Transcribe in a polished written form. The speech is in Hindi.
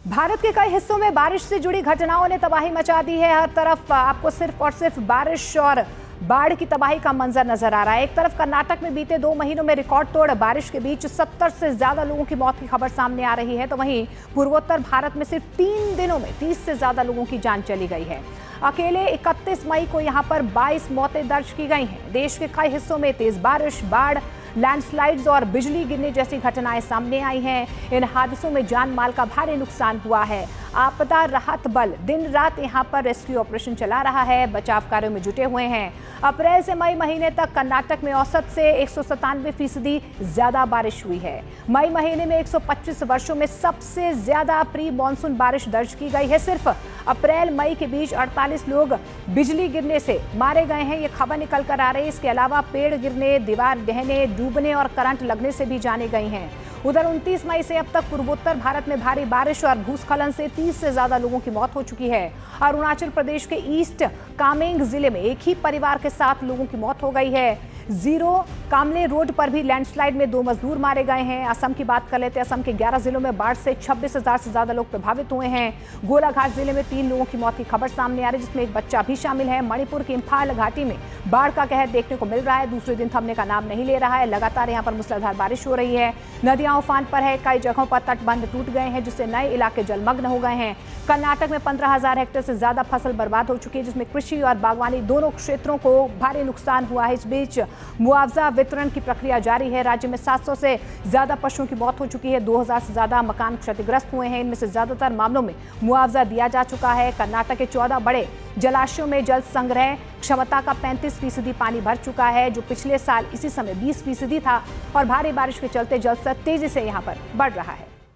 भारत के कई हिस्सों में बारिश से जुड़ी घटनाओं ने तबाही मचा दी है। हर तरफ आपको सिर्फ और सिर्फ बारिश और बाढ़ की तबाही का मंजर नजर आ रहा है। एक तरफ कर्नाटक में बीते 2 महीनों में रिकॉर्ड तोड़ बारिश के बीच 70 से ज्यादा लोगों की मौत की खबर सामने आ रही है, तो वहीं पूर्वोत्तर भारत में सिर्फ 3 दिनों में 30 से ज्यादा लोगों की जान चली गई है। अकेले 31 मई को यहां पर 22 मौतें दर्ज की गई हैं। देश के कई हिस्सों में तेज बारिश, बाढ़, लैंडस्लाइड्स और बिजली गिरने जैसी घटनाएं सामने आई हैं। इन हादसों में जान माल का भारी नुकसान हुआ है। आपदा राहत बल दिन रात यहां पर रेस्क्यू ऑपरेशन चला रहा है, बचाव कार्यों में जुटे हुए हैं। अप्रैल से मई महीने तक कर्नाटक में औसत से 197% ज्यादा बारिश हुई है। मई महीने में 125 वर्षों में सबसे ज्यादा प्री मानसून बारिश दर्ज की गई है। सिर्फ अप्रैल मई के बीच 48 लोग बिजली गिरने से मारे गए हैं, ये खबर निकल कर आ रही है। इसके अलावा पेड़ गिरने, दीवार ढहने, डूबने और करंट लगने से भी जाने गई हैं। उधर 29 मई से अब तक पूर्वोत्तर भारत में भारी बारिश और भूस्खलन से 30 से ज्यादा लोगों की मौत हो चुकी है। अरुणाचल प्रदेश के ईस्ट कामेंग जिले में एक ही परिवार के 7 लोगों की मौत हो गई है। जीरो कामले रोड पर भी लैंडस्लाइड में 2 मजदूर मारे गए हैं। असम की बात कर लेते हैं। असम के 11 जिलों में बाढ़ से 26,000 से ज्यादा लोग प्रभावित हुए हैं। गोलाघाट जिले में 3 लोगों की मौत की खबर सामने आ रही है, जिसमें एक बच्चा भी शामिल है। मणिपुर की इम्फाल घाटी में बाढ़ का कहर देखने को मिल रहा है, दूसरे दिन थमने का नाम नहीं ले रहा है। लगातार यहाँ पर मूसलाधार बारिश हो रही है, नदियां उफान पर है, कई जगहों पर तटबंध टूट गए हैं, जिससे नए इलाके जलमग्न हो गए हैं। कर्नाटक में 15,000 हेक्टेयर से ज्यादा फसल बर्बाद हो चुकी है, जिसमें कृषि और बागवानी दोनों क्षेत्रों को भारी नुकसान हुआ है। इस बीच मुआवजा वितरण की प्रक्रिया जारी है। राज्य में 700 से ज्यादा पशुओं की मौत हो चुकी है। 2000 से ज्यादा मकान क्षतिग्रस्त हुए हैं। इनमें से ज्यादातर मामलों में मुआवजा दिया जा चुका है। कर्नाटक के 14 बड़े जलाशयों में जल संग्रह क्षमता का 35% पानी भर चुका है, जो पिछले साल इसी समय 20% था। और भारी बारिश के चलते जल स्तर तेजी से यहां पर बढ़ रहा है।